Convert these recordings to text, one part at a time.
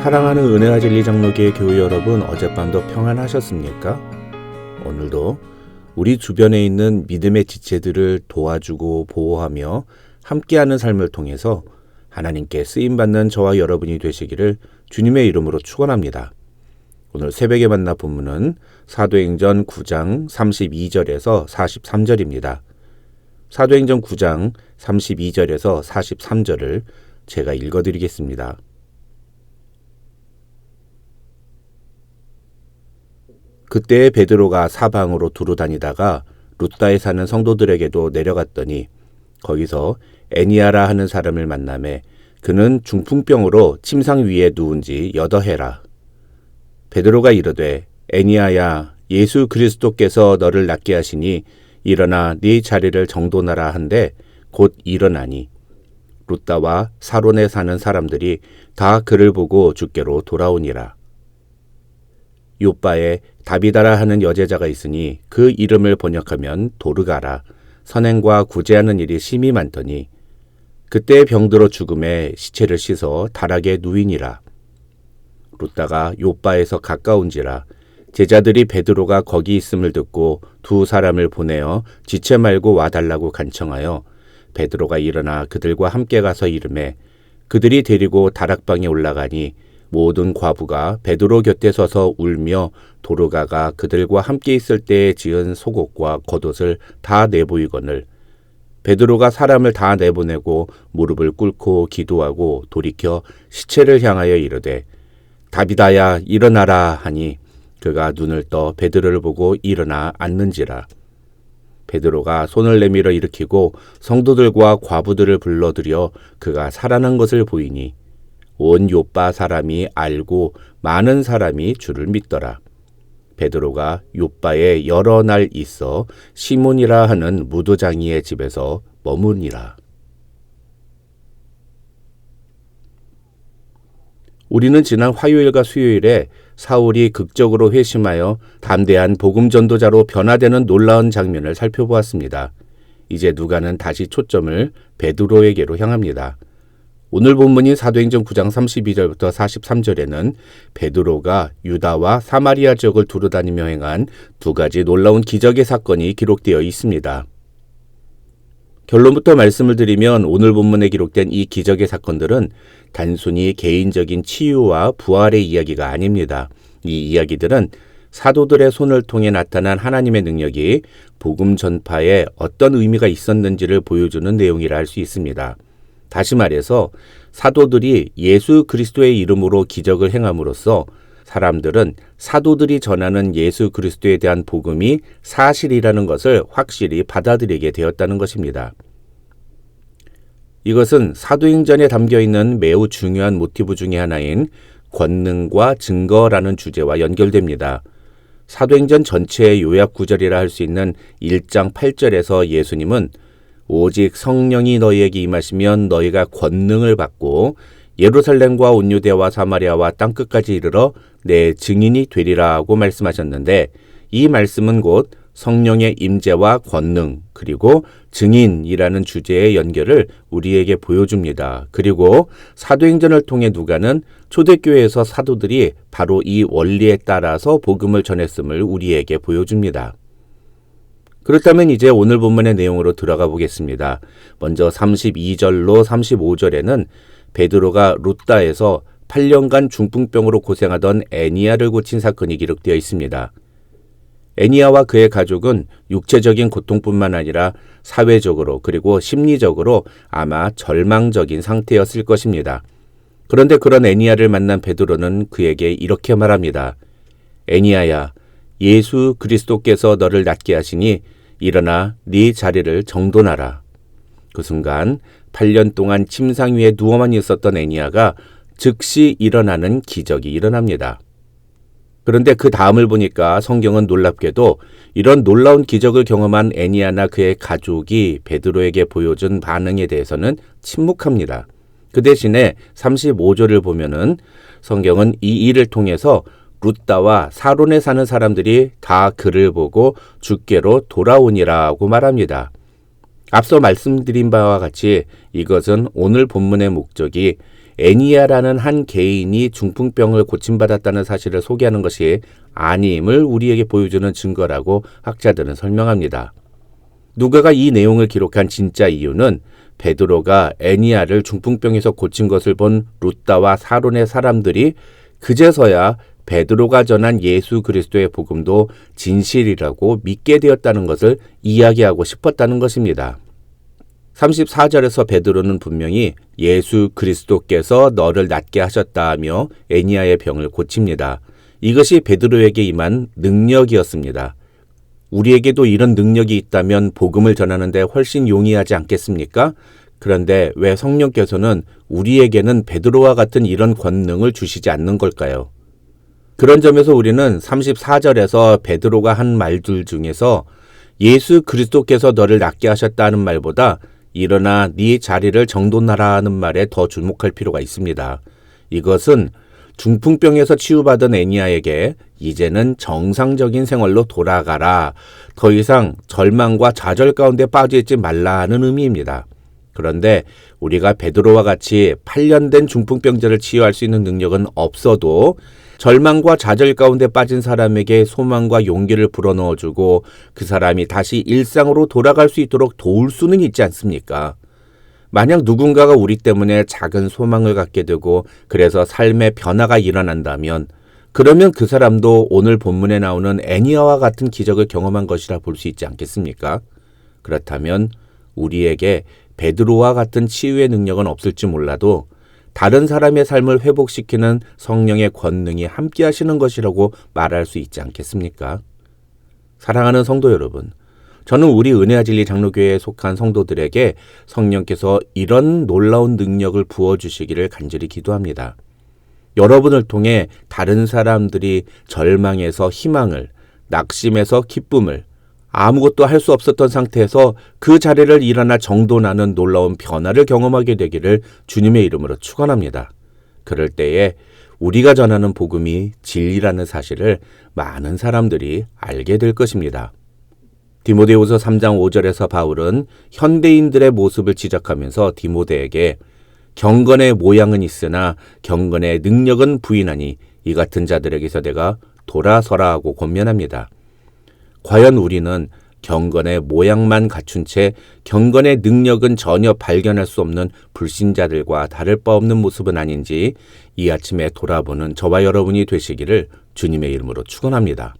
사랑하는 은혜와 진리 장로교회 교회 여러분, 어젯밤도 평안하셨습니까? 오늘도 우리 주변에 있는 믿음의 지체들을 도와주고 보호하며 함께하는 삶을 통해서 하나님께 쓰임받는 저와 여러분이 되시기를 주님의 이름으로 축원합니다. 오늘 새벽에 만나 본문은 사도행전 9장 32절에서 43절입니다. 사도행전 9장 32절에서 43절을 제가 읽어드리겠습니다. 그때 베드로가 사방으로 두루 다니다가 룻다에 사는 성도들에게도 내려갔더니 거기서 애니아라 하는 사람을 만나매 그는 중풍병으로 침상 위에 누운 지 8해라. 베드로가 이르되 애니아야, 예수 그리스도께서 너를 낫게 하시니 일어나 네 자리를 정돈하라 한데 곧 일어나니 룻다와 사론에 사는 사람들이 다 그를 보고 주께로 돌아오니라. 요빠에 다비다라 하는 여제자가 있으니 그 이름을 번역하면 도르가라. 선행과 구제하는 일이 심히 많더니 그때 병들어 죽음에 시체를 씻어 다락에 누이니라. 룻다가 요빠에서 가까운지라 제자들이 베드로가 거기 있음을 듣고 두 사람을 보내어 지체 말고 와달라고 간청하여 베드로가 일어나 그들과 함께 가서 이르매 그들이 데리고 다락방에 올라가니 모든 과부가 베드로 곁에 서서 울며 도르가가 그들과 함께 있을 때에 지은 속옷과 겉옷을 다 내보이거늘 베드로가 사람을 다 내보내고 무릎을 꿇고 기도하고 돌이켜 시체를 향하여 이르되 다비다야 일어나라 하니 그가 눈을 떠 베드로를 보고 일어나 앉는지라. 베드로가 손을 내밀어 일으키고 성도들과 과부들을 불러들여 그가 살아난 것을 보이니 온 요빠 사람이 알고 많은 사람이 주를 믿더라. 베드로가 요빠에 여러 날 있어 시몬이라 하는 무도장이의 집에서 머무니라. 우리는 지난 화요일과 수요일에 사울이 극적으로 회심하여 담대한 복음 전도자로 변화되는 놀라운 장면을 살펴보았습니다. 이제 누가는 다시 초점을 베드로에게로 향합니다. 오늘 본문인 사도행전 9장 32절부터 43절에는 베드로가 유다와 사마리아 지역을 두루다니며 행한 두 가지 놀라운 기적의 사건이 기록되어 있습니다. 결론부터 말씀을 드리면 오늘 본문에 기록된 이 기적의 사건들은 단순히 개인적인 치유와 부활의 이야기가 아닙니다. 이 이야기들은 사도들의 손을 통해 나타난 하나님의 능력이 복음 전파에 어떤 의미가 있었는지를 보여주는 내용이라 할 수 있습니다. 다시 말해서 사도들이 예수 그리스도의 이름으로 기적을 행함으로써 사람들은 사도들이 전하는 예수 그리스도에 대한 복음이 사실이라는 것을 확실히 받아들이게 되었다는 것입니다. 이것은 사도행전에 담겨있는 매우 중요한 모티브 중의 하나인 권능과 증거라는 주제와 연결됩니다. 사도행전 전체의 요약 구절이라 할 수 있는 1장 8절에서 예수님은 오직 성령이 너희에게 임하시면 너희가 권능을 받고 예루살렘과 온 유대와 사마리아와 땅끝까지 이르러 내 증인이 되리라고 말씀하셨는데 이 말씀은 곧 성령의 임재와 권능 그리고 증인이라는 주제의 연결을 우리에게 보여줍니다. 그리고 사도행전을 통해 누가는 초대교회에서 사도들이 바로 이 원리에 따라서 복음을 전했음을 우리에게 보여줍니다. 그렇다면 이제 오늘 본문의 내용으로 들어가 보겠습니다. 먼저 32절로 35절에는 베드로가 룻다에서 8년간 중풍병으로 고생하던 애니아를 고친 사건이 기록되어 있습니다. 애니아와 그의 가족은 육체적인 고통뿐만 아니라 사회적으로 그리고 심리적으로 아마 절망적인 상태였을 것입니다. 그런데 그런 애니아를 만난 베드로는 그에게 이렇게 말합니다. 애니아야, 예수 그리스도께서 너를 낫게 하시니 일어나 네 자리를 정돈하라. 그 순간 8년 동안 침상 위에 누워만 있었던 애니아가 즉시 일어나는 기적이 일어납니다. 그런데 그 다음을 보니까 성경은 놀랍게도 이런 놀라운 기적을 경험한 애니아나 그의 가족이 베드로에게 보여준 반응에 대해서는 침묵합니다. 그 대신에 35절을 보면은 성경은 이 일을 통해서 룻다와 사론에 사는 사람들이 다 그를 보고 주께로 돌아오니라고 말합니다. 앞서 말씀드린 바와 같이 이것은 오늘 본문의 목적이 애니야라는 한 개인이 중풍병을 고침받았다는 사실을 소개하는 것이 아님을 우리에게 보여주는 증거라고 학자들은 설명합니다. 누가가 이 내용을 기록한 진짜 이유는 베드로가 애니야를 중풍병에서 고친 것을 본 루다와 사론의 사람들이 그제서야 베드로가 전한 예수 그리스도의 복음도 진실이라고 믿게 되었다는 것을 이야기하고 싶었다는 것입니다. 34절에서 베드로는 분명히 예수 그리스도께서 너를 낫게 하셨다며 애니야의 병을 고칩니다. 이것이 베드로에게 임한 능력이었습니다. 우리에게도 이런 능력이 있다면 복음을 전하는데 훨씬 용이하지 않겠습니까? 그런데 왜 성령께서는 우리에게는 베드로와 같은 이런 권능을 주시지 않는 걸까요? 그런 점에서 우리는 34절에서 베드로가 한 말들 중에서 예수 그리스도께서 너를 낫게 하셨다는 말보다 일어나 네 자리를 정돈하라는 말에 더 주목할 필요가 있습니다. 이것은 중풍병에서 치유받은 애니야에게 이제는 정상적인 생활로 돌아가라, 더 이상 절망과 좌절 가운데 빠져있지 말라 하는 의미입니다. 그런데 우리가 베드로와 같이 8년 된 중풍병자를 치유할 수 있는 능력은 없어도 절망과 좌절 가운데 빠진 사람에게 소망과 용기를 불어넣어주고 그 사람이 다시 일상으로 돌아갈 수 있도록 도울 수는 있지 않습니까? 만약 누군가가 우리 때문에 작은 소망을 갖게 되고 그래서 삶의 변화가 일어난다면 그러면 그 사람도 오늘 본문에 나오는 애니야와 같은 기적을 경험한 것이라 볼 수 있지 않겠습니까? 그렇다면 우리에게 베드로와 같은 치유의 능력은 없을지 몰라도 다른 사람의 삶을 회복시키는 성령의 권능이 함께 하시는 것이라고 말할 수 있지 않겠습니까? 사랑하는 성도 여러분, 저는 우리 은혜와 진리 장로교회에 속한 성도들에게 성령께서 이런 놀라운 능력을 부어주시기를 간절히 기도합니다. 여러분을 통해 다른 사람들이 절망에서 희망을, 낙심에서 기쁨을, 아무것도 할 수 없었던 상태에서 그 자리를 일어나 정돈하는 놀라운 변화를 경험하게 되기를 주님의 이름으로 축원합니다. 그럴 때에 우리가 전하는 복음이 진리라는 사실을 많은 사람들이 알게 될 것입니다. 디모데후서 3장 5절에서 바울은 현대인들의 모습을 지적하면서 디모데에게 경건의 모양은 있으나 경건의 능력은 부인하니 이 같은 자들에게서 내가 돌아서라 하고 권면합니다. 과연 우리는 경건의 모양만 갖춘 채 경건의 능력은 전혀 발견할 수 없는 불신자들과 다를 바 없는 모습은 아닌지 이 아침에 돌아보는 저와 여러분이 되시기를 주님의 이름으로 축원합니다.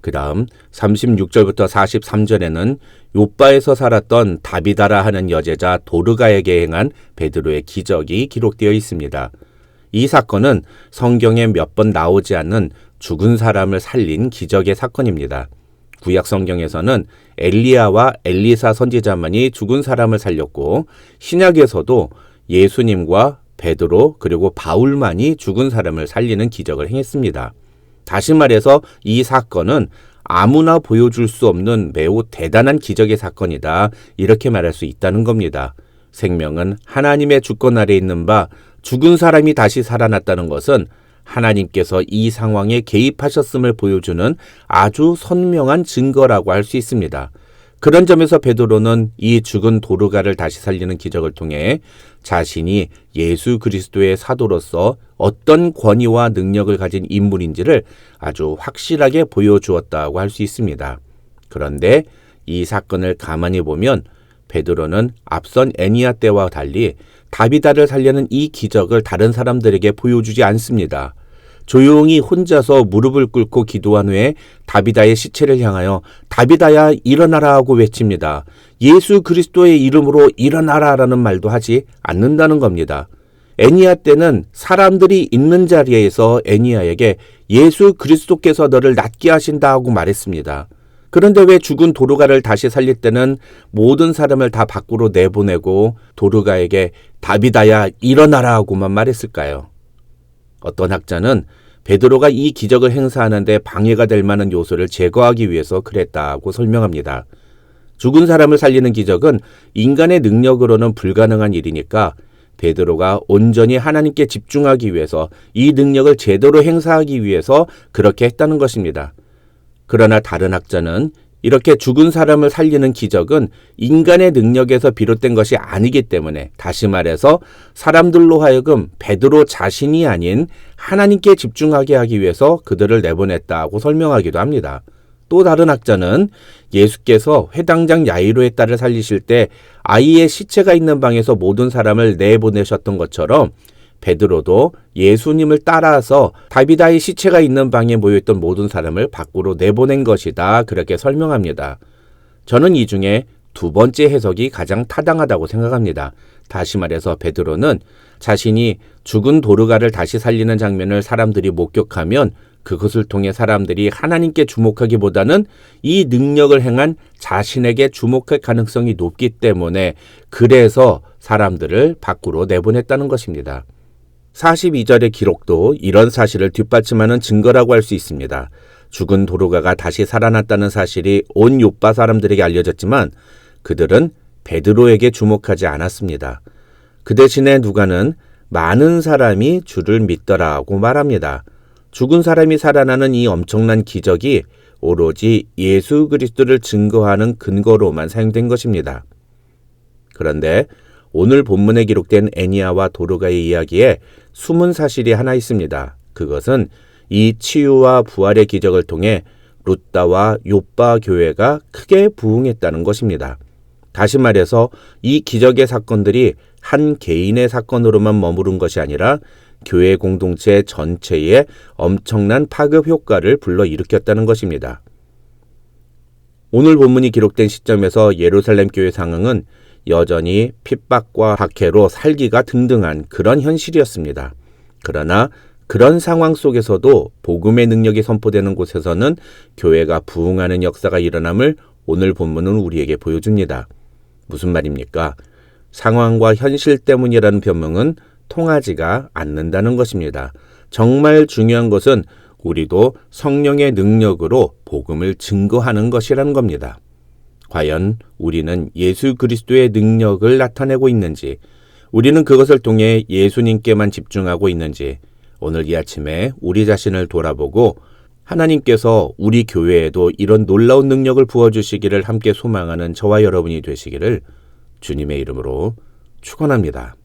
그 다음 36절부터 43절에는 요바에서 살았던 다비다라 하는 여제자 도르가에게 행한 베드로의 기적이 기록되어 있습니다. 이 사건은 성경에 몇 번 나오지 않는 죽은 사람을 살린 기적의 사건입니다. 구약 성경에서는 엘리야와 엘리사 선지자만이 죽은 사람을 살렸고 신약에서도 예수님과 베드로 그리고 바울만이 죽은 사람을 살리는 기적을 행했습니다. 다시 말해서 이 사건은 아무나 보여줄 수 없는 매우 대단한 기적의 사건이다, 이렇게 말할 수 있다는 겁니다. 생명은 하나님의 주권 아래 있는 바 죽은 사람이 다시 살아났다는 것은 하나님께서 이 상황에 개입하셨음을 보여주는 아주 선명한 증거라고 할 수 있습니다. 그런 점에서 베드로는 이 죽은 도르가를 다시 살리는 기적을 통해 자신이 예수 그리스도의 사도로서 어떤 권위와 능력을 가진 인물인지를 아주 확실하게 보여주었다고 할 수 있습니다. 그런데 이 사건을 가만히 보면 베드로는 앞선 애니야 때와 달리 다비다를 살려는 이 기적을 다른 사람들에게 보여주지 않습니다. 조용히 혼자서 무릎을 꿇고 기도한 후에 다비다의 시체를 향하여 다비다야 일어나라 하고 외칩니다. 예수 그리스도의 이름으로 일어나라라는 말도 하지 않는다는 겁니다. 애니야 때는 사람들이 있는 자리에서 애니야에게 예수 그리스도께서 너를 낫게 하신다 하고 말했습니다. 그런데 왜 죽은 도르가를 다시 살릴 때는 모든 사람을 다 밖으로 내보내고 도르가에게 다비다야 일어나라 하고만 말했을까요? 어떤 학자는 베드로가 이 기적을 행사하는데 방해가 될 만한 요소를 제거하기 위해서 그랬다고 설명합니다. 죽은 사람을 살리는 기적은 인간의 능력으로는 불가능한 일이니까 베드로가 온전히 하나님께 집중하기 위해서 이 능력을 제대로 행사하기 위해서 그렇게 했다는 것입니다. 그러나 다른 학자는 이렇게 죽은 사람을 살리는 기적은 인간의 능력에서 비롯된 것이 아니기 때문에, 다시 말해서 사람들로 하여금 베드로 자신이 아닌 하나님께 집중하게 하기 위해서 그들을 내보냈다고 설명하기도 합니다. 또 다른 학자는 예수께서 회당장 야이로의 딸을 살리실 때 아이의 시체가 있는 방에서 모든 사람을 내보내셨던 것처럼 베드로도 예수님을 따라서 다비다의 시체가 있는 방에 모여있던 모든 사람을 밖으로 내보낸 것이다, 그렇게 설명합니다. 저는 이 중에 두 번째 해석이 가장 타당하다고 생각합니다. 다시 말해서 베드로는 자신이 죽은 도르가를 다시 살리는 장면을 사람들이 목격하면 그것을 통해 사람들이 하나님께 주목하기보다는 이 능력을 행한 자신에게 주목할 가능성이 높기 때문에, 그래서 사람들을 밖으로 내보냈다는 것입니다. 42절의 기록도 이런 사실을 뒷받침하는 증거라고 할 수 있습니다. 죽은 도르가가 다시 살아났다는 사실이 온 요빠 사람들에게 알려졌지만 그들은 베드로에게 주목하지 않았습니다. 그 대신에 누가는 많은 사람이 주를 믿더라고 말합니다. 죽은 사람이 살아나는 이 엄청난 기적이 오로지 예수 그리스도를 증거하는 근거로만 사용된 것입니다. 그런데 오늘 본문에 기록된 애니아와 도르가의 이야기에 숨은 사실이 하나 있습니다. 그것은 이 치유와 부활의 기적을 통해 루다와 요빠 교회가 크게 부흥했다는 것입니다. 다시 말해서 이 기적의 사건들이 한 개인의 사건으로만 머무른 것이 아니라 교회 공동체 전체에 엄청난 파급 효과를 불러일으켰다는 것입니다. 오늘 본문이 기록된 시점에서 예루살렘 교회 상황은 여전히 핍박과 박해로 살기가 등등한 그런 현실이었습니다. 그러나 그런 상황 속에서도 복음의 능력이 선포되는 곳에서는 교회가 부흥하는 역사가 일어남을 오늘 본문은 우리에게 보여줍니다. 무슨 말입니까? 상황과 현실 때문이라는 변명은 통하지가 않는다는 것입니다. 정말 중요한 것은 우리도 성령의 능력으로 복음을 증거하는 것이라는 겁니다. 과연 우리는 예수 그리스도의 능력을 나타내고 있는지, 우리는 그것을 통해 예수님께만 집중하고 있는지, 오늘 이 아침에 우리 자신을 돌아보고 하나님께서 우리 교회에도 이런 놀라운 능력을 부어주시기를 함께 소망하는 저와 여러분이 되시기를 주님의 이름으로 축원합니다.